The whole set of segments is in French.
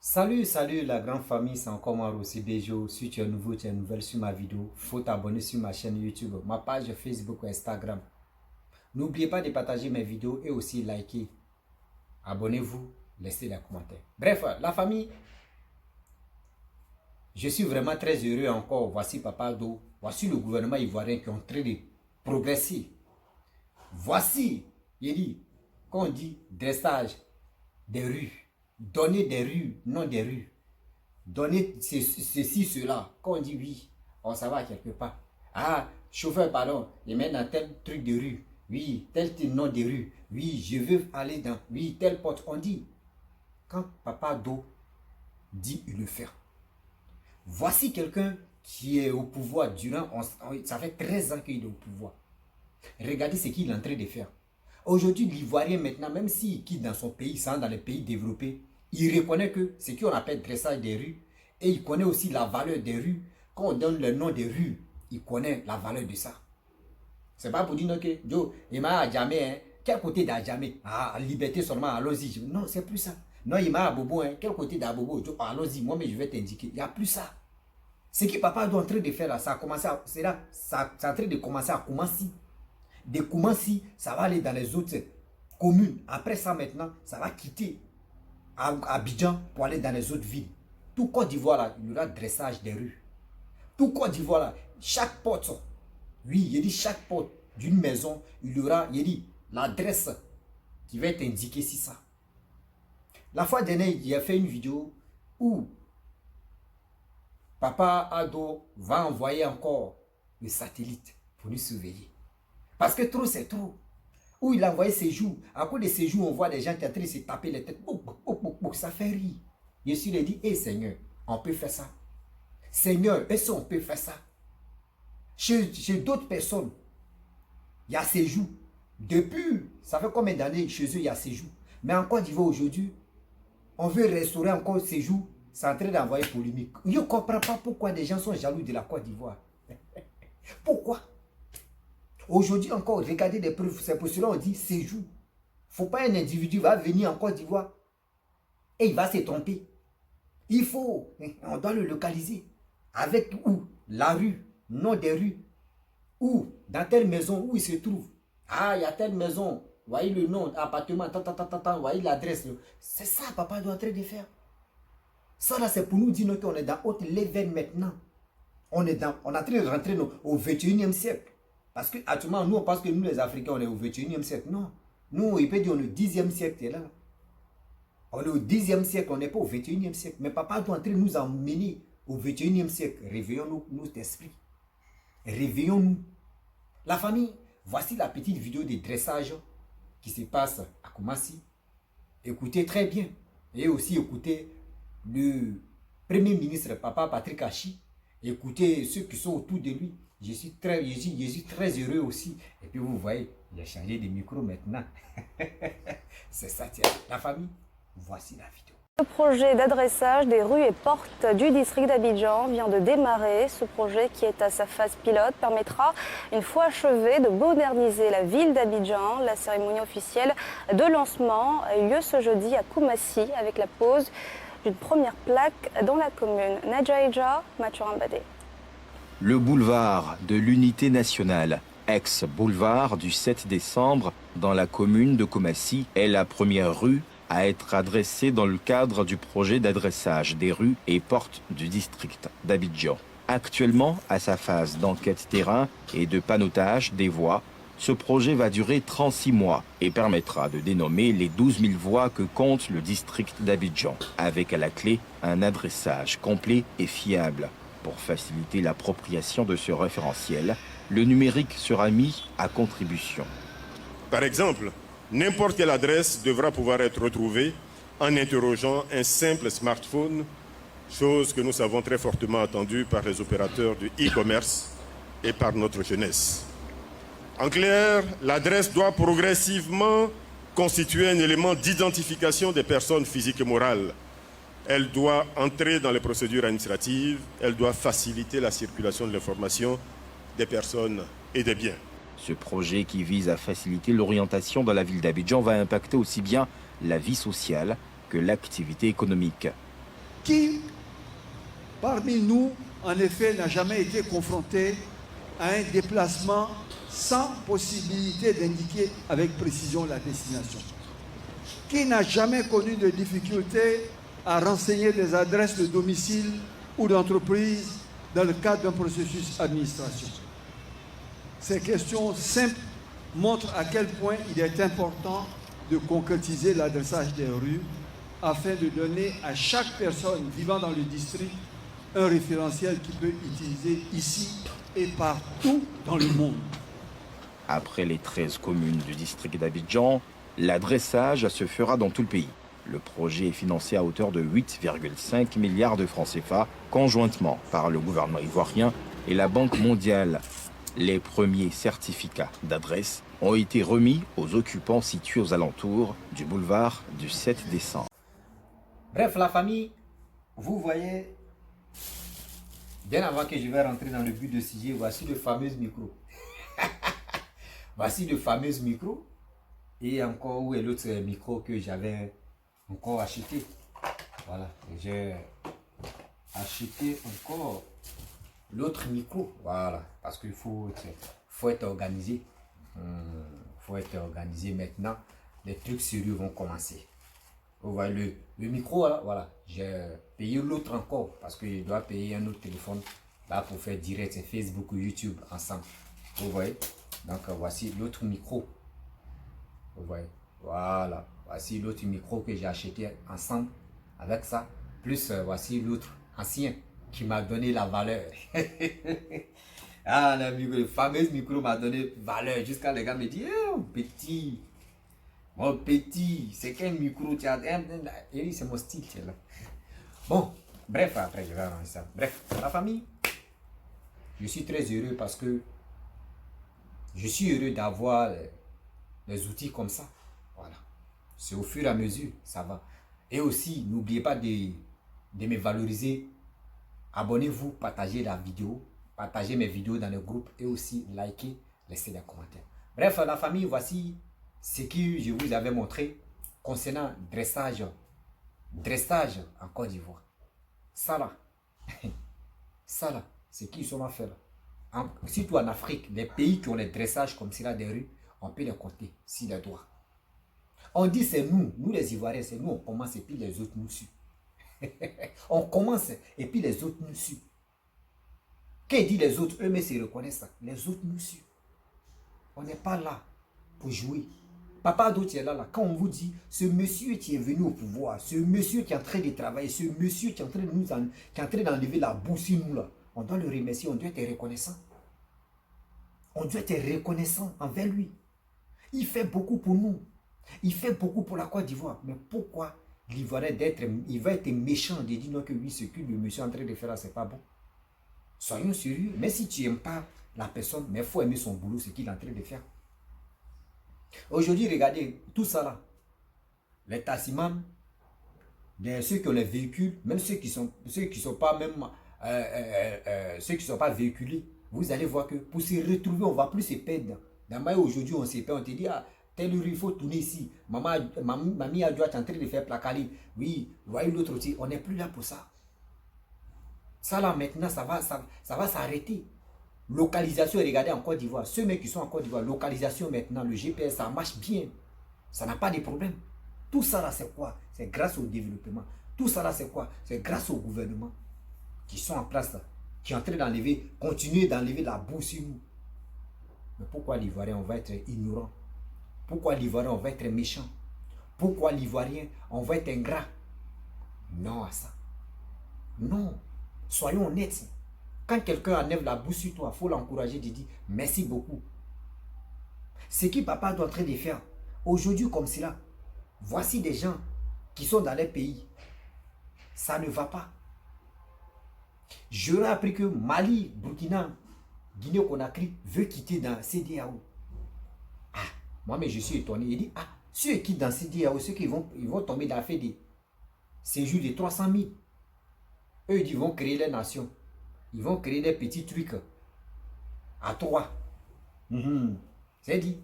Salut la grande famille, c'est encore moi Rossi Bejo. Si tu es nouveau, tu es nouvelle sur ma vidéo, faut t'abonner sur ma chaîne YouTube, ma page Facebook ou Instagram. N'oubliez pas de partager mes vidéos et aussi liker. Abonnez-vous, laissez des commentaires. Bref, la famille, je suis vraiment très heureux encore. Voici Papa Do, voici le gouvernement ivoirien qui est en train de progresser. Voici, il dit, quand on dit dressage des rues. Donner des rues, non des rues. Donner ceci, cela. Quand on dit oui, on s'en va quelque part. Ah, chauffeur, pardon, il met dans tel truc de rue. Oui, tel nom de rue. Oui, je veux aller dans. Oui, telle porte. On dit. Quand Papa Do dit, il le fait. Voici quelqu'un qui est au pouvoir durant. Ça fait 13 ans qu'il est au pouvoir. Regardez ce qu'il est en train de faire. Aujourd'hui, l'Ivoirien maintenant, même s'il quitte dans son pays, sans dans les pays développés, il reconnaît que ce qu'on appelle dressage des rues, et il connaît aussi la valeur des rues. Quand on donne le nom des rues, il connaît la valeur de ça. C'est pas pour dire que Joe, il m'a à jamais, hein. Quel côté d'Adjamé? Ah, liberté seulement, allons-y. Non, c'est plus ça. Non, il m'a à Bobo, hein. Quel côté d'Abobo? Allons-y, moi, mais je vais t'indiquer. Il n'y a plus ça. Ce que papa est en train de faire là, ça a commencé à, c'est là, ça est en train de commencer à commencer. De Koumassi, ça va aller dans les autres communes. Après ça, maintenant, ça va quitter Abidjan pour aller dans les autres villes. Tout Côte d'Ivoire, là, il y aura dressage des rues. Tout Côte d'Ivoire, là, chaque porte, oui, il dit chaque porte d'une maison, il y aura, il dit, l'adresse qui va être indiquée sur ça. La fois dernière, il a fait une vidéo où Papa Ado va envoyer encore le satellite pour nous surveiller. Parce que trop, c'est trop. Où il a envoyé ses joues. À cause de ses joues, on voit des gens qui sont en train de se taper les têtes. Ça fait rire. Jésus lui dit, hé Seigneur, on peut faire ça. Seigneur, est-ce qu'on peut faire ça? Chez d'autres personnes, il y a ses joues. Depuis, ça fait combien d'années chez eux, il y a ses joues. Mais en Côte d'Ivoire aujourd'hui, on veut restaurer encore ses joues. C'est en train d'envoyer polémique. Je ne comprends pas pourquoi des gens sont jaloux de la Côte d'Ivoire. Pourquoi? Aujourd'hui encore, regardez des preuves. C'est pour cela qu'on dit séjour. Il ne faut pas un individu va venir en Côte d'Ivoire et il va se tromper. Il faut, on doit le localiser. Avec où? La rue, nom des rues. Où? Dans telle maison, où il se trouve. Ah, il y a telle maison. Voyez le nom, appartement, voyez l'adresse. C'est ça, papa doit en train de faire. Ça là, c'est pour nous dire qu'on est dans autre level maintenant. On est en train de rentrer au 21e siècle. Parce qu'actuellement, nous, on pense que nous, les Africains, on est au 21e siècle. Non. Nous, il peut dire on est au 10e siècle. Là. On est au 10e siècle, on n'est pas au 21e siècle. Mais papa doit entrer nous emmener au 21e siècle. Réveillons-nous, notre esprit. Réveillons-nous. La famille, voici la petite vidéo de dressage qui se passe à Koumassi. Écoutez très bien. Et aussi écoutez le Premier ministre, Papa Patrick Achi. Écoutez ceux qui sont autour de lui. Je suis très heureux aussi. Et puis vous voyez, il a changé de micro maintenant. C'est ça, tiens. La famille, voici la vidéo. Le projet d'adressage des rues et portes du district d'Abidjan vient de démarrer. Ce projet, qui est à sa phase pilote, permettra, une fois achevé, de moderniser la ville d'Abidjan. La cérémonie officielle de lancement a eu lieu ce jeudi à Koumassi avec la pose d'une première plaque dans la commune. Nadjaïja Maturambadé. Le boulevard de l'Unité nationale, ex-boulevard du 7 décembre, dans la commune de Koumassi, est la première rue à être adressée dans le cadre du projet d'adressage des rues et portes du district d'Abidjan. Actuellement, à sa phase d'enquête terrain et de panneautage des voies, ce projet va durer 36 mois et permettra de dénommer les 12 000 voies que compte le district d'Abidjan, avec à la clé un adressage complet et fiable. Pour faciliter l'appropriation de ce référentiel, le numérique sera mis à contribution. Par exemple, n'importe quelle adresse devra pouvoir être retrouvée en interrogeant un simple smartphone, chose que nous savons très fortement attendue par les opérateurs du e-commerce et par notre jeunesse. En clair, l'adresse doit progressivement constituer un élément d'identification des personnes physiques et morales. Elle doit entrer dans les procédures administratives, elle doit faciliter la circulation de l'information des personnes et des biens. Ce projet qui vise à faciliter l'orientation dans la ville d'Abidjan va impacter aussi bien la vie sociale que l'activité économique. Qui, parmi nous, en effet, n'a jamais été confronté à un déplacement sans possibilité d'indiquer avec précision la destination? Qui n'a jamais connu de difficultés à renseigner des adresses de domicile ou d'entreprise dans le cadre d'un processus administratif? Ces questions simples montrent à quel point il est important de concrétiser l'adressage des rues afin de donner à chaque personne vivant dans le district un référentiel qui peut utiliser ici et partout dans le monde. Après les 13 communes du district d'Abidjan, l'adressage se fera dans tout le pays. Le projet est financé à hauteur de 8,5 milliards de francs CFA, conjointement par le gouvernement ivoirien et la Banque mondiale. Les premiers certificats d'adresse ont été remis aux occupants situés aux alentours du boulevard du 7 décembre. Bref, la famille, vous voyez, bien avant que je vais rentrer dans le but de sujet, voici le fameux micro. Voici le fameux micro. Et encore, où est l'autre micro que j'avais encore acheté? Voilà, j'ai acheté encore l'autre micro. Voilà, parce qu'il faut être organisé. Faut être organisé maintenant. Les trucs sérieux vont commencer. Vous voyez le micro, là, voilà. J'ai payé l'autre encore parce que je dois payer un autre téléphone là pour faire direct Facebook ou YouTube ensemble. Vous voyez? Donc voici l'autre micro. Vous voyez? Voilà. Voici l'autre micro que j'ai acheté ensemble avec ça. Plus voici l'autre ancien qui m'a donné la valeur. Ah, le fameux micro m'a donné valeur. Jusqu'à les gars me disent, mon petit, c'est qu'un micro, tu as... Et c'est mon style, tu es là. Bon, bref, après je vais arranger ça. Bref, la famille, je suis très heureux parce que je suis heureux d'avoir des outils comme ça. Voilà. C'est au fur et à mesure, ça va. Et aussi, n'oubliez pas de me valoriser. Abonnez-vous, partagez la vidéo, partagez mes vidéos dans le groupe et aussi likez, laissez des commentaires. Bref, la famille, voici ce que je vous avais montré concernant dressage en Côte d'Ivoire. Ça là, c'est qui sont à faire. Surtout en Afrique, les pays qui ont les dressages comme cela des rues, on peut les compter s'il les doit. On dit c'est nous les Ivoiriens, c'est nous, on commence et puis les autres nous suivent. On commence et puis les autres nous suivent. Qui dit les autres, eux-mêmes se reconnaissent ça. Les autres nous suivent. On n'est pas là pour jouer. Papa d'autres est là. Quand on vous dit, ce monsieur qui est venu au pouvoir, ce monsieur qui est en train de travailler, ce monsieur qui est en train de nous qui est en train d'enlever la boue sur nous là, on doit le remercier, on doit être reconnaissant. On doit être reconnaissant envers lui. Il fait beaucoup pour nous. Il fait beaucoup pour la Côte d'Ivoire. Mais pourquoi l'Ivoirien il va être méchant de dire non que oui, ce que le monsieur est en train de faire là, c'est pas bon. Soyons sérieux. Mais si tu n'aimes pas la personne, mais il faut aimer son boulot, ce qu'il est en train de faire. Aujourd'hui, regardez, tout ça là. Les tassimans, ceux qui ont les véhicules, même ceux qui sont pas même ceux qui sont pas véhiculés, vous allez voir que pour se retrouver, on ne va plus se perdre. Aujourd'hui, on se perd, on te dit, ah, telle rue, il faut tourner ici. Mamie a dû être en train de faire placaler. Oui, vous voyez l'autre aussi, on n'est plus là pour ça. Ça là maintenant, ça va s'arrêter. Localisation, regardez en Côte d'Ivoire. Ceux mecs qui sont en Côte d'Ivoire, localisation maintenant, le GPS, ça marche bien. Ça n'a pas de problème. Tout ça là, c'est quoi? C'est grâce au développement. Tout ça là, c'est quoi? C'est grâce au gouvernement qui sont en place là, qui est en train d'enlever, continuer d'enlever la boue sur nous. Mais pourquoi l'Ivoirien, on va être ignorant? Pourquoi l'Ivoirien, on va être méchant? Pourquoi l'Ivoirien, on va être ingrat? Non à ça. Non. Soyons honnêtes. Quand quelqu'un enlève la boue sur toi, il faut l'encourager, de dire merci beaucoup. Ce que papa est en train de faire, aujourd'hui comme cela, voici des gens qui sont dans les pays. Ça ne va pas. J'aurais appris que Mali, Burkina, Guinée-Conakry veut quitter dans CEDEAO. Ah, moi mais je suis étonné. Il dit, ah, ceux qui quittent dans CEDEAO, ceux qui vont tomber dans la fête de séjour de 300 000. Eux, ils vont créer les nations. Ils vont créer des petits trucs à 3. C'est dit.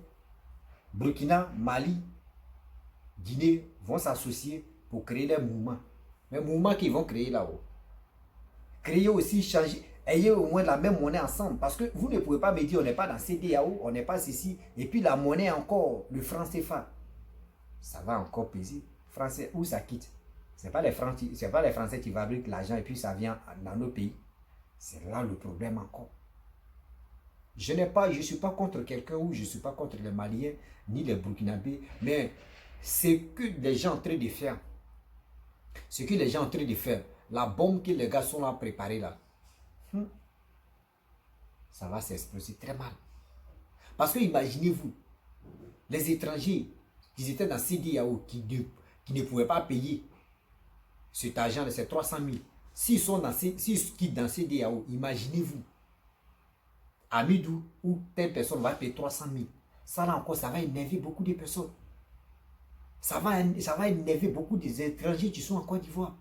Burkina, Mali, Guinée vont s'associer pour créer des mouvements. Mais le mouvement qu'ils vont créer là-haut, créer aussi, changer, ayez au moins la même monnaie ensemble. Parce que vous ne pouvez pas me dire, on n'est pas dans CEDEAO, on n'est pas ceci, et puis la monnaie encore, le franc CFA, ça va encore peser. Français, où ça quitte? Ce n'est pas les Français qui fabriquent l'argent et puis ça vient dans nos pays. C'est là le problème encore. Je ne suis pas contre quelqu'un ou je ne suis pas contre les Maliens ni les Burkinabés, mais c'est que les gens sont en train de faire. Ce que les gens sont en train de faire, la bombe que les gars sont là préparés là, ça va s'exploser très mal. Parce que imaginez-vous, les étrangers qui étaient dans CEDEAO, qui ne pouvaient pas payer cet argent de ces 300 000, s'ils quittent dans CEDEAO, imaginez-vous, Amidou ou telle personne va payer 300 000. Ça là encore, ça va énerver beaucoup de personnes. Ça va énerver beaucoup des étrangers qui sont en Côte d'Ivoire.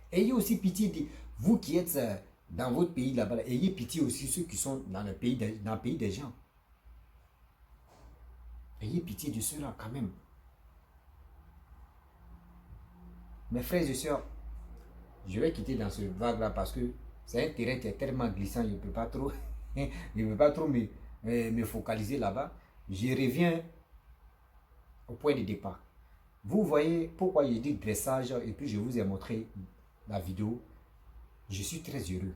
Ayez aussi pitié de vous qui êtes dans votre pays là-bas. Ayez pitié aussi ceux qui sont dans le pays des gens. Ayez pitié de ceux-là quand même. Mes frères et sœurs, je vais quitter dans ce vague-là parce que c'est un terrain qui est tellement glissant, je ne peux pas trop, me focaliser là-bas. Je reviens au point de départ. Vous voyez pourquoi je dis dressage et puis je vous ai montré la vidéo. Je suis très heureux.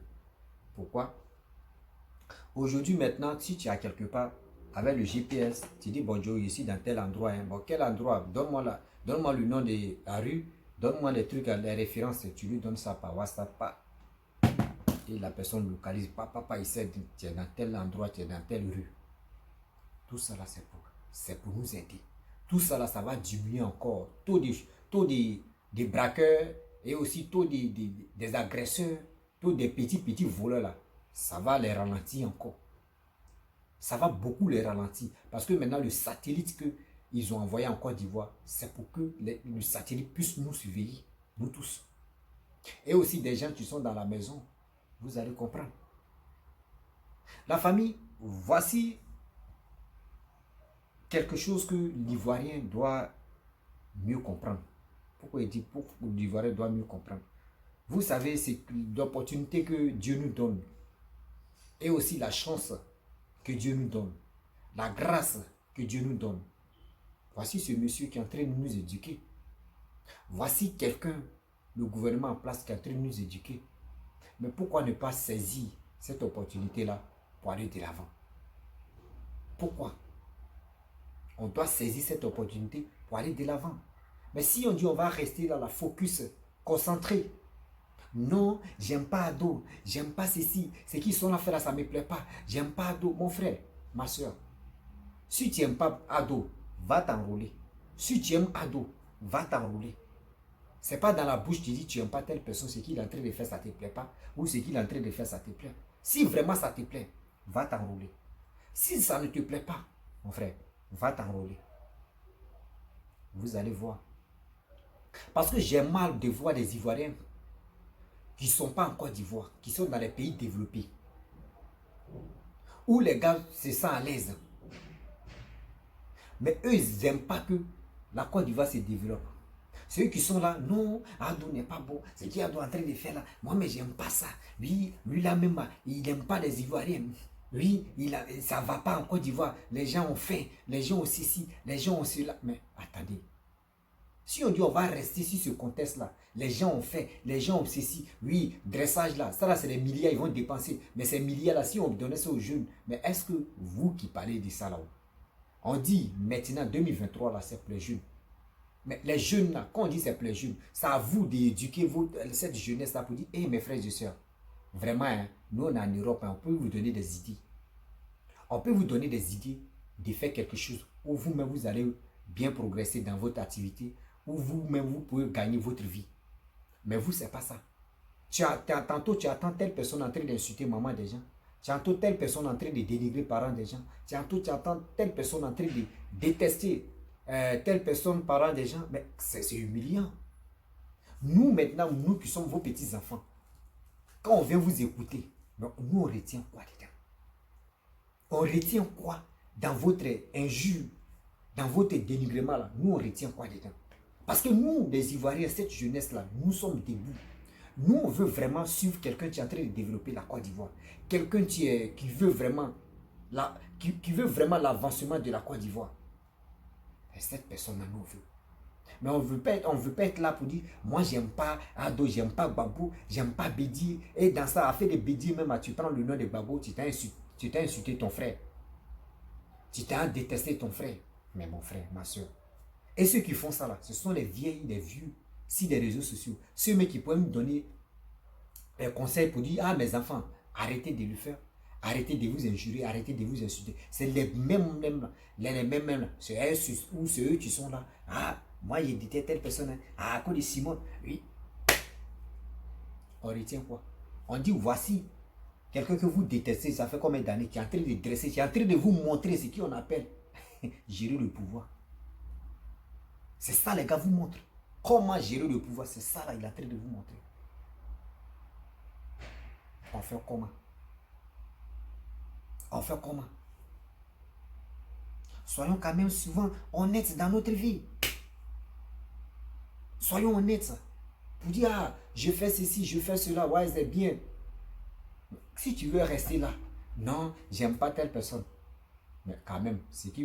Pourquoi? Aujourd'hui maintenant, si tu es quelque part avec le GPS, tu dis bonjour, je suis dans tel endroit. Hein. Bon, quel endroit? Donne-moi le nom de la rue, donne-moi les trucs, les références, tu lui donnes ça par WhatsApp. Et la personne localise, papa, il sait, tu es dans tel endroit, tu es dans telle rue. Tout ça là, c'est pour nous aider. Tout ça là, ça va diminuer encore. Taux des braqueurs et aussi taux des agresseurs, taux des petits voleurs là, ça va les ralentir encore. Ça va beaucoup les ralentir. Parce que maintenant, le satellite qu'ils ont envoyé en Côte d'Ivoire, c'est pour que le satellite puisse nous surveiller, nous tous. Et aussi des gens qui sont dans la maison, vous allez comprendre. La famille, voici quelque chose que l'Ivoirien doit mieux comprendre. Pourquoi il dit que l'Ivoirien doit mieux comprendre? Vous savez, c'est l'opportunité que Dieu nous donne. Et aussi la chance que Dieu nous donne. La grâce que Dieu nous donne. Voici ce monsieur qui est en train de nous éduquer. Voici quelqu'un, le gouvernement en place qui est en train de nous éduquer. Mais pourquoi ne pas saisir cette opportunité-là pour aller de l'avant? Pourquoi? On doit saisir cette opportunité pour aller de l'avant. Mais si on dit on va rester dans la focus, concentré. Non, j'aime pas Ado, j'aime pas ceci. Ce qu'ils sont là faire là, ça ne me plaît pas. J'aime pas Ado, mon frère, ma soeur. Si tu n'aimes pas Ado, va t'enrôler. Si tu aimes Ado, va t'enrôler. Ce n'est pas dans la bouche tu dis tu n'aimes pas telle personne, ce qu'il est en train de faire, ça ne te plaît pas. Ou ce qu'il est en train de faire, ça te plaît. Si vraiment ça te plaît, va t'enrôler. Si ça ne te plaît pas, mon frère, va t'enrôler. Vous allez voir. Parce que j'ai mal de voir des Ivoiriens qui ne sont pas en Côte d'Ivoire, qui sont dans les pays développés, où les gars se sentent à l'aise. Mais eux, ils n'aiment pas que la Côte d'Ivoire se développe. Ceux qui sont là, non, Ado n'est pas bon. Ce qu'il est en train de faire là, moi, mais j'aime pas ça. Lui là même, il n'aime pas les Ivoiriens. Lui, ça ne va pas en Côte d'Ivoire. Les gens ont faim, les gens ont ceci, les gens ont cela. Mais attendez. Si on dit on va rester sur ce contexte-là, les gens ont fait, les gens ont ceci, oui, dressage là, ça là c'est les milliards, ils vont dépenser. Mais ces milliards-là, si on donnait ça aux jeunes, mais est-ce que vous qui parlez de ça là, on dit maintenant 2023 là, c'est pour les jeunes. Mais les jeunes là, quand on dit c'est pour les jeunes, c'est à vous d'éduquer cette jeunesse là pour dire, hé mes frères et sœurs, vraiment, hein, nous on est en Europe, hein, on peut vous donner des idées. On peut vous donner des idées de faire quelque chose où vous-même vous allez bien progresser dans votre activité, où vous-même vous pouvez gagner votre vie. Mais vous, c'est pas ça. Tantôt, tu attends telle personne en train d'insulter maman des gens. Tu entends telle personne en train de dénigrer parents des gens. Tu attends telle personne en train de détester telle personne parents des gens. Mais c'est humiliant. Nous, maintenant, nous qui sommes vos petits-enfants, quand on vient vous écouter, nous, on retient quoi dedans? On retient quoi dans votre injure, dans votre dénigrement là? Nous, on retient quoi dedans? Parce que nous, les Ivoiriens, cette jeunesse-là, nous sommes debout. Nous, on veut vraiment suivre quelqu'un qui est en train de développer la Côte d'Ivoire. Quelqu'un qui veut vraiment l'avancement de la Côte d'Ivoire. Et cette personne-là nous veut. Mais on veut pas être là pour dire, moi j'aime pas Ado, j'aime pas Gbagbo, j'aime pas Bédi. Et dans ça, à faire des Bédi même, tu prends le nom de Gbagbo, tu t'as insulté ton frère. Tu t'as détesté ton frère. Mais mon frère, ma soeur. Et ceux qui font ça là, ce sont les vieilles, les vieux, si des réseaux sociaux. Ceux qui pourraient me donner des conseils pour dire, ah mes enfants, arrêtez de le faire. Arrêtez de vous injurer, arrêtez de vous insulter. C'est les mêmes là. C'est eux qui sont là. Ah, moi j'ai dit telle personne. Ah, à cause de Simon. Oui. On retient quoi? On dit, voici quelqu'un que vous détestez, ça fait combien d'années, qui est en train de dresser, qui est en train de vous montrer ce qu'on appelle gérer le pouvoir. C'est ça les gars vous montrent. Comment gérer le pouvoir, c'est ça là, il est en train de vous montrer. On fait comment? On fait comment? Soyons quand même souvent honnêtes dans notre vie. Soyons honnêtes. Pour dire, ah, je fais ceci, je fais cela, ouais, c'est bien. Si tu veux rester là, non, j'aime pas telle personne. Mais quand même, ce que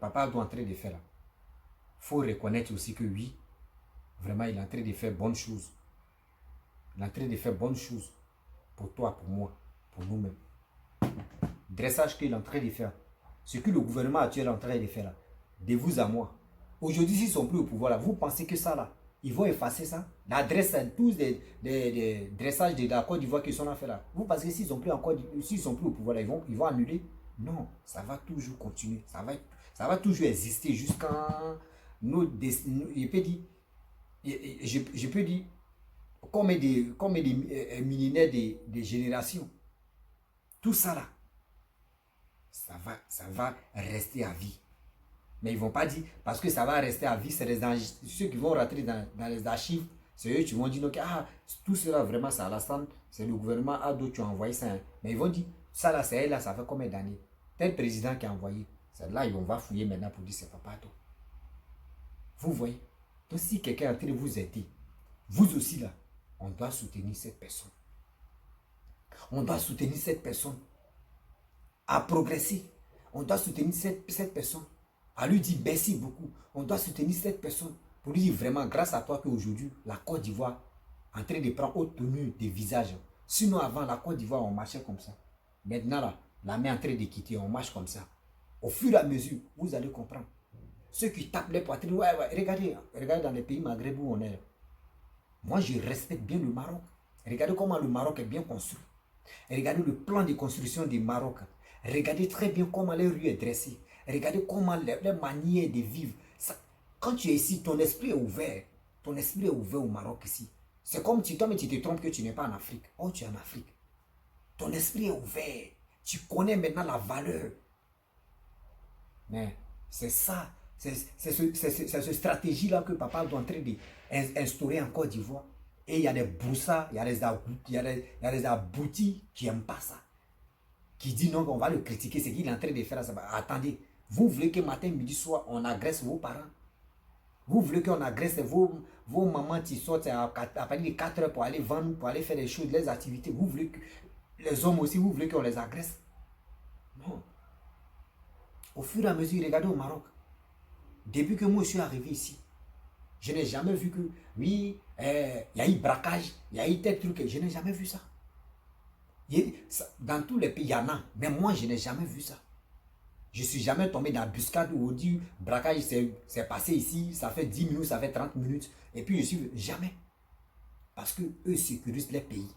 papa doit en train de faire là, il faut reconnaître aussi que oui, vraiment, il est en train de faire bonnes choses. Il est en train de faire bonnes choses pour toi, pour moi, pour nous-mêmes. Dressage qu'il est en train de faire, ce que le gouvernement actuel est en train de faire là, de vous à moi. Aujourd'hui, s'ils ne sont plus au pouvoir là, vous pensez que ça là, ils vont effacer ça? L'adresse, tous des dressages de la Côte d'Ivoire qui sont en fait là. Vous pensez que s'ils sont plus au pouvoir là, ils vont annuler? Non, ça va toujours continuer. Ça va toujours exister jusqu'à je peux dire, comme des millénaires de générations. Tout ça là, ça va rester à vie. Mais ils ne vont pas dire, parce que ça va rester à vie, c'est ceux qui vont rentrer dans les archives, c'est eux qui vont dire, okay, ah, tout cela vraiment, c'est Alassane, c'est le gouvernement Ado qui a envoyé ça. Hein. Mais ils vont dire, ça là, c'est elle là, ça fait combien d'années? Tel président qui a envoyé, c'est là, on va fouiller maintenant pour dire, c'est Papa Ado. Vous voyez? Donc si quelqu'un est en train de vous aider, vous aussi là, on doit soutenir cette personne. On doit soutenir cette personne à progresser. On doit soutenir cette personne à lui dire merci beaucoup. On doit soutenir cette personne pour lui dire vraiment grâce à toi qu'aujourd'hui la Côte d'Ivoire est en train de prendre haute tenue des visages. Sinon avant la Côte d'Ivoire on marchait comme ça. Maintenant là, la main est en train de quitter, on marche comme ça. Au fur et à mesure, vous allez comprendre. Ceux qui tapent les poitrines, ouais, regardez dans les pays maghrébins où on est. Moi je respecte bien le Maroc. Regardez comment le Maroc est bien construit. Regardez le plan de construction du Maroc. Regardez très bien comment les rues sont dressées. Regardez comment les manières de vivre. Ça, quand tu es ici, ton esprit est ouvert. Ton esprit est ouvert au Maroc ici. C'est comme si toi, mais tu te trompes que tu n'es pas en Afrique. Oh, tu es en Afrique. Ton esprit est ouvert. Tu connais maintenant la valeur. Mais c'est ça. C'est cette stratégie-là que papa est en train d'instaurer en Côte d'Ivoire. Et il y a des broussards, il y a des aboutis qui n'aiment pas ça. Qui disent non, on va le critiquer, c'est qu'il est en train de faire ça. Attendez, vous voulez que matin, midi, soir, on agresse vos parents? Vous voulez qu'on agresse vos mamans qui sortent à partir de 4 heures pour aller vendre, pour aller faire des choses, les activités? Vous voulez que les hommes aussi, vous voulez qu'on les agresse? Non. Au fur et à mesure, regardez au Maroc. Depuis que moi je suis arrivé ici, je n'ai jamais vu que, oui, il y a eu braquage, il y a eu tel truc, je n'ai jamais vu ça. Dans tous les pays, il y en a, mais moi je n'ai jamais vu ça. Je ne suis jamais tombé dans la buscade où on dit braquage, c'est passé ici, ça fait 10 minutes, ça fait 30 minutes, et puis je suis jamais. Parce que eux sécurisent les pays.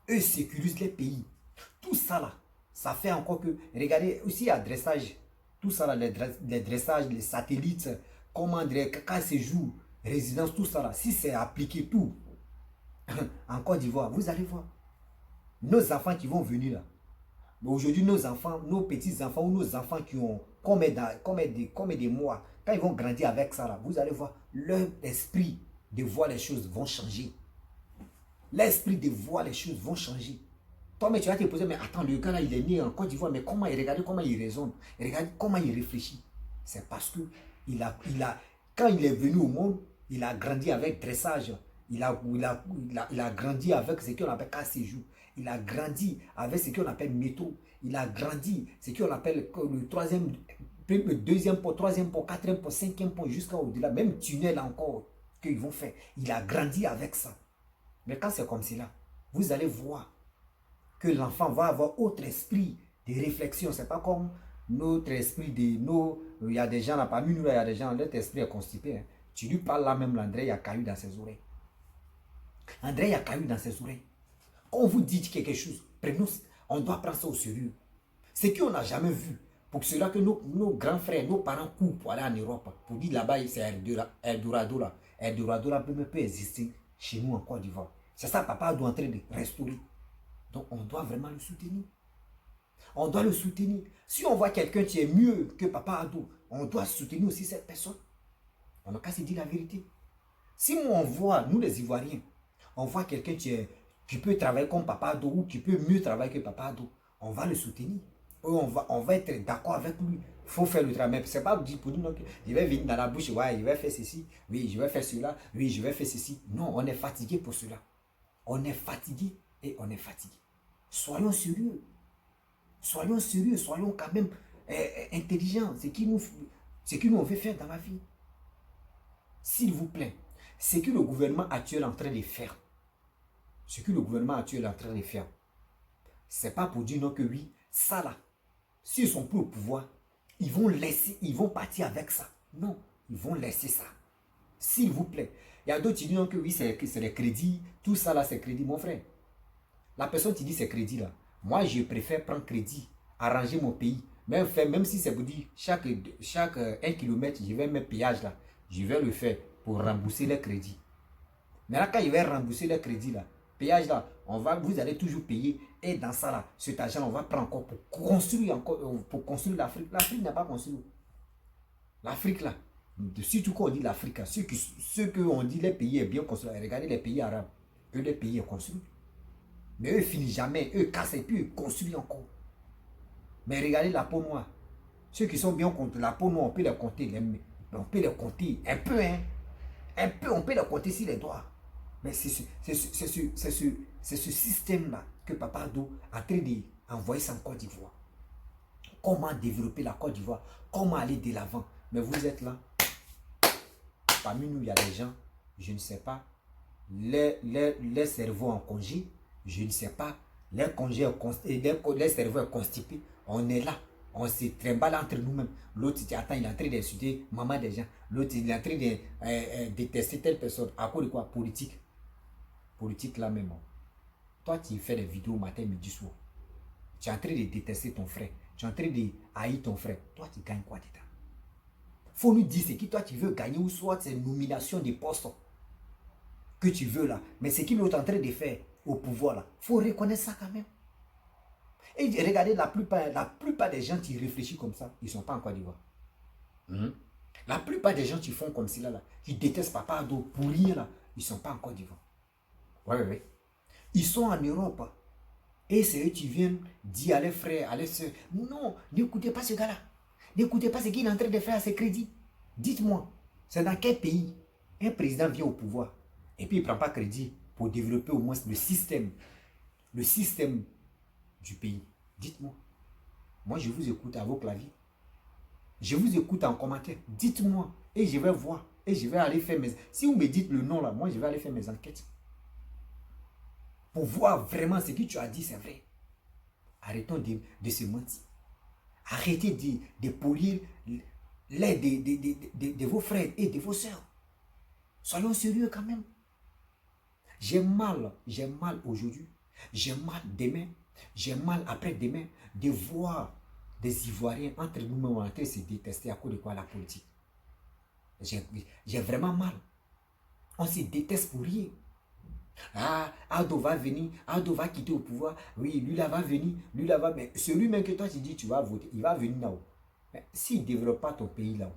Eux sécurisent les pays. Tout ça là, ça fait encore que, regardez, aussi il y a dressage. Tout ça là, les dressages, les satellites, comment dire, quand séjour, résidence, tout ça là, si c'est appliqué tout en Côte d'Ivoire, vous allez voir. Nos enfants qui vont venir là. Mais aujourd'hui, nos enfants, nos petits-enfants ou nos enfants qui ont combien de mois, quand ils vont grandir avec ça là, vous allez voir, leur esprit de voir les choses vont changer. L'esprit de voir les choses vont changer. Toi, mais tu vas te poser, mais attends, le gars là, il est né en Côte d'Ivoire, mais comment il regarde, comment il raisonne, regarde comment il réfléchit. C'est parce que Quand il est venu au monde, il a grandi avec dressage. Il a grandi avec ce qu'on appelle casse séjour. Il a grandi avec ce qu'on appelle métro. Il a grandi ce qu'on appelle le troisième, le deuxième pont, troisième pont, quatrième pont, cinquième pont, jusqu'à au-delà. Même tunnel encore qu'ils vont faire. Il a grandi avec ça. Mais quand c'est comme cela, vous allez voir que l'enfant va avoir autre esprit de réflexion. C'est pas comme notre esprit de nos... Il y a des gens là, parmi nous, il y a des gens, notre esprit est constipé. Hein. Tu lui parles là même, André, il y a caillou dans ses oreilles. André, il y a caillou dans ses oreilles. Quand on vous dit quelque chose, on doit prendre ça au sérieux. Ce qu'on n'a jamais vu. Pour cela que nos grands frères, nos parents courent pour aller en Europe. Pour dire là-bas, c'est Eldorado là. Eldorado là peut exister chez nous en Côte d'Ivoire. C'est ça, papa doit en train de restaurer. Donc, on doit vraiment le soutenir. On doit le soutenir. Si on voit quelqu'un qui est mieux que Papa Ado, on doit soutenir aussi cette personne. On n'a qu'à se dire la vérité. Si on voit, nous les Ivoiriens, on voit quelqu'un qui peut travailler comme Papa Ado ou qui peut mieux travailler que Papa Ado, on va le soutenir. On va être d'accord avec lui. Il faut faire le travail. Ce n'est pas dire pour nous que je vais venir dans la bouche, ouais, je vais faire ceci, oui, je vais faire cela, oui, je vais faire ceci. Non, on est fatigué pour cela. On est fatigué et on est fatigué. Soyons sérieux. Soyons sérieux, soyons quand même intelligents. Ce qui nous on veut faire dans la vie. S'il vous plaît, ce que le gouvernement actuel est en train de faire, c'est pas pour dire non que oui, ça là, s'ils sont plus au pouvoir, ils vont partir avec ça. Non, ils vont laisser ça. S'il vous plaît. Il y a d'autres qui disent non que oui, c'est les crédits, tout ça là c'est crédit, mon frère. La personne qui dit c'est crédit là, moi je préfère prendre crédit, arranger mon pays, même si c'est pour dire chaque 1 km, je vais mettre péage là, je vais le faire pour rembourser les crédits. Maintenant quand je vais rembourser les crédits là, péage là, vous allez toujours payer et dans ça là, cet argent on va prendre encore pour construire l'Afrique. L'Afrique n'a pas construit. L'Afrique là, surtout quand on dit l'Afrique, ceux qu'on dit les pays est bien construit, regardez les pays arabes, eux les pays sont construits. Mais eux finissent jamais, eux cassent et puis eux construisent encore. Mais regardez la peau noire. Ceux qui sont bien contre la peau noire, on peut les compter. On peut les compter un peu, hein. Un peu, on peut les compter sur les doigts. Mais c'est ce système-là que Papa Ado a en train d'envoyer ça en Côte d'Ivoire. Comment développer la Côte d'Ivoire? Comment aller de l'avant? Mais vous êtes là. Parmi nous, il y a des gens, je ne sais pas, les cerveaux en congé. Je ne sais pas, les cerveaux constipés, on est là, on se trimballe entre nous-mêmes. L'autre, il est en train d'insulter maman des gens. L'autre, il est en train de détester telle personne. À cause de quoi? Politique. Politique là même. Toi, tu fais des vidéos matin, midi, soir. Tu es en train de détester ton frère. Tu es en train de haïr ton frère. Toi, tu gagnes quoi dedans? Faut nous dire ce que toi, tu veux gagner ou soit c'est une nomination de poste que tu veux là. Mais ce qu'il est en train de faire au pouvoir là, il faut reconnaître ça quand même. Et regardez, la plupart des gens qui réfléchissent comme ça, ils ne sont pas en Côte d'Ivoire. La plupart des gens qui font comme cela là, qui détestent Papa Ado pour rien là, ils ne sont pas en Côte d'Ivoire. Ouais. Ils sont en Europe. Et c'est eux qui viennent dire à leurs frères, à leurs soeurs, non, n'écoutez pas ce gars-là. N'écoutez pas ce qu'il est en train de faire à ses crédits. Dites-moi, c'est dans quel pays un président vient au pouvoir et puis il ne prend pas crédit pour développer au moins le système du pays? Dites-moi. Moi, je vous écoute à vos claviers. Je vous écoute en commentaire. Dites-moi et je vais voir. Et je vais aller faire mes... Si vous me dites le nom là, moi, je vais aller faire mes enquêtes. Pour voir vraiment ce que tu as dit, c'est vrai. Arrêtons de se mentir. Arrêtez de polir l'aide de vos frères et de vos soeurs. Soyons sérieux quand même. J'ai mal aujourd'hui. J'ai mal demain. J'ai mal après-demain de voir des Ivoiriens entre nous-mêmes en train de se détester à cause de quoi? La politique. J'ai vraiment mal. On se déteste pour rien. Ah, Ado va venir, Ado va quitter au pouvoir. Oui, lui là va venir, lui là va... Mais celui même que toi tu dis tu vas voter, il va venir là-haut. Mais s'il ne développe pas ton pays là-haut,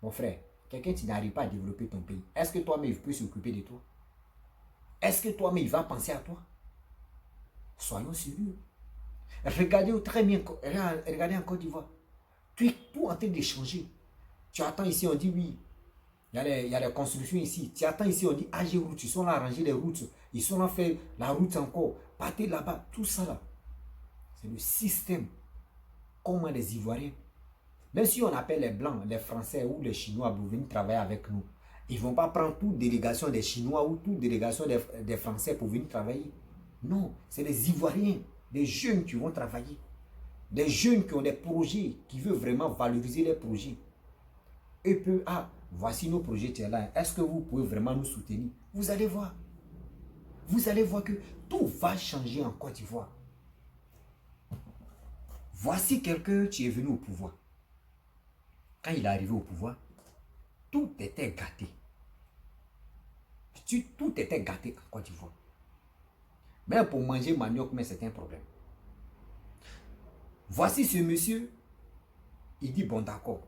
mon frère, quelqu'un qui n'arrive pas à développer ton pays, est-ce que toi-même il peut s'occuper de toi? Est-ce que toi-même il va penser à toi? Soyons sérieux. Regardez très bien, regardez en Côte d'Ivoire. Tu es tout en train d'échanger. Tu attends ici, on dit oui. il y a les constructions ici. Tu attends ici, on dit AG route, ils sont là à ranger les routes. Ils sont là à faire la route encore. Partez là-bas, tout ça là. C'est le système. Comment les Ivoiriens, même si on appelle les Blancs, les Français ou les Chinois pour venir travailler avec nous, ils ne vont pas prendre toute délégation des Chinois ou toute délégation des Français pour venir travailler. Non, c'est les Ivoiriens, des jeunes qui vont travailler. Des jeunes qui ont des projets, qui veulent vraiment valoriser les projets. Et puis, ah, voici nos projets, tu es là. Est-ce que vous pouvez vraiment nous soutenir? Vous allez voir. Vous allez voir que tout va changer en Côte d'Ivoire. Voici quelqu'un qui est venu au pouvoir. Quand il est arrivé au pouvoir, tout était gâté. Tout était gâté en Côte d'Ivoire. Même pour manger manioc, mais c'est un problème. Voici ce monsieur, il dit, bon d'accord,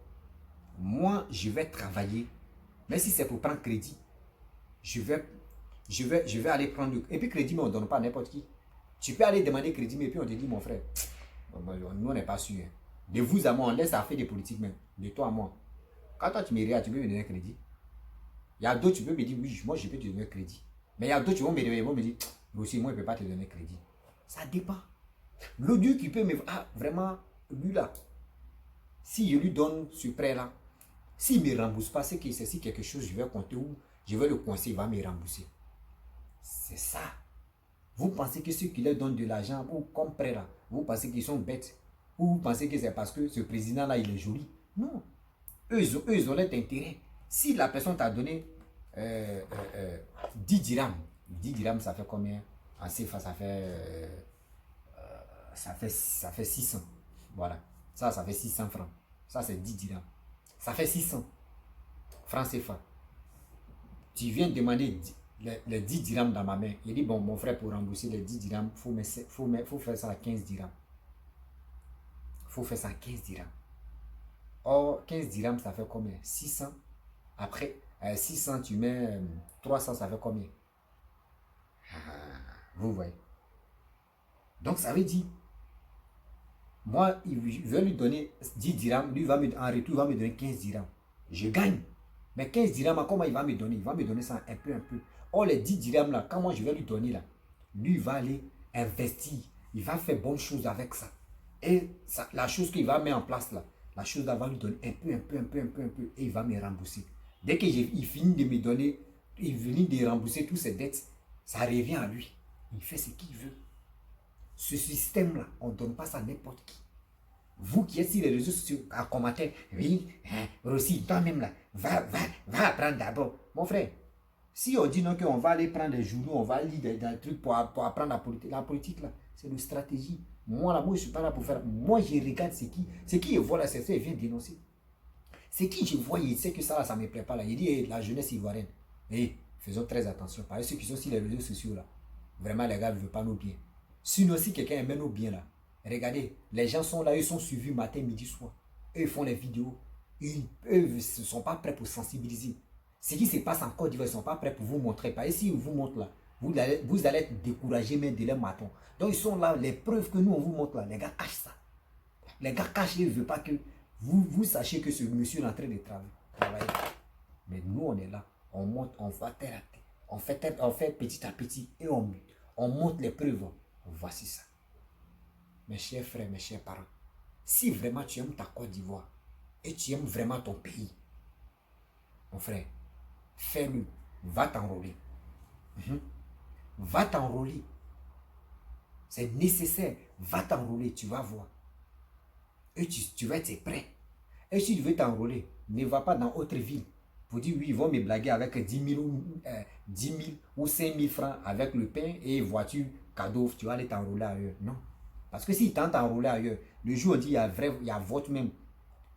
moi je vais travailler, mais si c'est pour prendre crédit, je vais aller prendre le... Et puis crédit, mais on ne donne pas à n'importe qui. Tu peux aller demander crédit, mais puis on te dit, mon frère, nous on n'est pas sûr. De vous à moi, on laisse à faire des politiques même. De toi à moi. Quand toi tu me regardes, tu peux me donner un crédit. Il y a d'autres, tu peux me dire, oui, moi je peux te donner un crédit. Mais il y a d'autres, qui vont me dire, aussi, moi je ne peux pas te donner un crédit. Ça dépend. Le Dieu qui peut me... Ah, vraiment, lui là, si je lui donne ce prêt-là, s'il ne me rembourse pas, c'est que c'est si quelque chose, je vais compter ou je vais le coincer, il va me rembourser. C'est ça. Vous pensez que ceux qui leur donnent de l'argent ou comme prêt là, vous pensez qu'ils sont bêtes? Ou vous pensez que c'est parce que ce président-là, il est joli? Non. Eux, ils ont leur intérêt. Si la personne t'a donné 10 dirhams, 10 dirhams, ça fait combien? En CFA, ça fait 600. Voilà. Ça fait 600 francs. Ça, c'est 10 dirhams. Ça fait 600 francs CFA. Tu viens demander les 10 dirhams dans ma main. Il dit, bon, mon frère, pour rembourser les 10 dirhams, il faut faire ça à 15 dirhams. Il faut faire ça à 15 dirhams. Or, 15 dirhams, ça fait combien? 600. Après, 600, tu mets 300, ça fait combien? Vous voyez. Donc, ça veut dire, moi, je vais lui donner 10 dirhams, lui, en retour, il va me donner 15 dirhams. Je gagne. Mais 15 dirhams, comment il va me donner? Il va me donner ça un peu. Or, les 10 dirhams, là, quand moi, je vais lui donner, là, lui, il va aller investir. Il va faire bonne chose avec ça. Et ça, la chose qu'il va mettre en place, là, la chose là va lui donner un peu. Et il va me rembourser. Dès qu'il finit de me donner, il finit de rembourser toutes ses dettes, ça revient à lui. Il fait ce qu'il veut. Ce système-là, on ne donne pas ça à n'importe qui. Vous qui êtes sur les réseaux sociaux, à commenter, oui, Rossi, toi-même là, va apprendre d'abord. Mon frère, si on dit non, qu'on va aller prendre des journaux, on va lire des trucs pour apprendre la politique là, c'est une stratégie. Moi là, moi je ne suis pas là pour faire. Moi je regarde ce qui voit là, c'est ça, il vient dénoncer. C'est qui je vois, il sait que ça là, ça ne me plaît pas là. Il dit la jeunesse ivoirienne. Faisons très attention. Parce que ceux qui sont sur les réseaux sociaux là, vraiment les gars ne veulent pas nos biens. Sinon, si quelqu'un aime nos biens là, regardez, les gens sont là, ils sont suivis matin, midi, soir. Eux, ils font les vidéos. Eux ne sont pas prêts pour sensibiliser. Ce qui se passe en Côte d'Ivoire, ils ne sont pas prêts pour vous montrer. Parce que si ils vous montrent là, vous allez être découragé même de leur matin. Donc, ils sont là, les preuves que nous, on vous montre là. Les gars cachent ça. Les gars cachent, ils ne veulent pas que vous sachiez que ce monsieur est en train de travailler. Mais nous, on est là. On monte, on va terre à terre. On fait petit à petit et on montre les preuves. Voici ça. Mes chers frères, mes chers parents, si vraiment tu aimes ta Côte d'Ivoire et tu aimes vraiment ton pays, mon frère, fais-le, va t'enrôler. Va t'enrôler. C'est nécessaire. Va t'enrôler, tu vas voir. Et tu vas être prêt. Et si tu veux t'enrôler, ne va pas dans autre ville. Pour dire, oui, ils vont me blaguer avec 10 000 ou 5 000 francs avec le pain et voiture, cadeau, tu vas aller t'enrôler ailleurs. Non. Parce que s'ils tentent d'enrôler ailleurs, le jour où on dit, il y a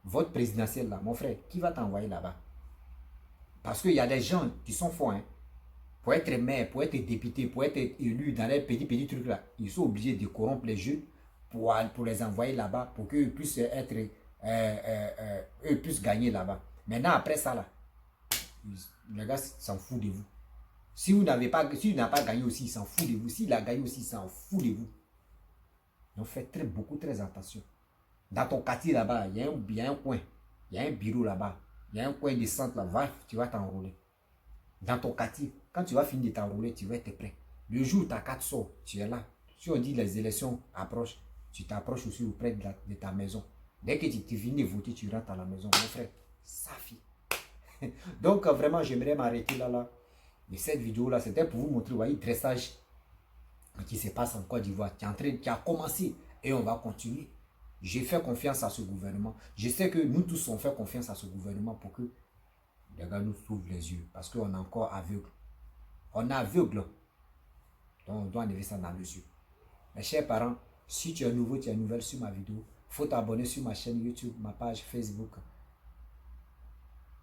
votre présidentiel là, mon frère, qui va t'envoyer là-bas? Parce qu'il y a des gens qui sont forts. Pour être maire, pour être député, pour être élu dans les petits trucs là, ils sont obligés de corrompre les jeunes pour les envoyer là-bas, pour qu'eux puissent eux puissent gagner là-bas. Maintenant, après ça là, les gars s'en foutent de vous. Si vous n'avez pas gagné aussi, il s'en fout de vous. S'il a gagné aussi, il s'en fout de vous. Donc faites très attention. Dans ton quartier là-bas, il y a un coin, il y a un bureau là-bas. Il y a un coin de centre là, va, tu vas t'enrouler. Dans ton quartier, quand tu vas finir de t'enrouler, tu vas être prêt. Le jour où ta carte sort, tu es là. Si on dit les élections approchent, tu t'approches aussi auprès de ta maison. Dès que tu finis de voter, tu rentres à la maison. Mon frère, ça fait. Donc vraiment, j'aimerais m'arrêter là. Mais cette vidéo-là, c'était pour vous montrer, vous voyez, le dressage qui se passe en Côte d'Ivoire, qui a commencé et on va continuer. J'ai fait confiance à ce gouvernement. Je sais que nous tous on fait confiance à ce gouvernement pour que les gars nous ouvrent les yeux. Parce qu'on est encore aveugle. On est aveugle. Donc on doit enlever ça dans les yeux. Mes chers parents, si tu es nouveau, tu es nouvelle sur ma vidéo, il faut t'abonner sur ma chaîne YouTube, ma page Facebook,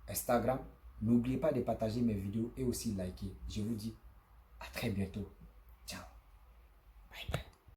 Instagram. N'oubliez pas de partager mes vidéos et aussi liker. Je vous dis à très bientôt. Ciao. Bye bye.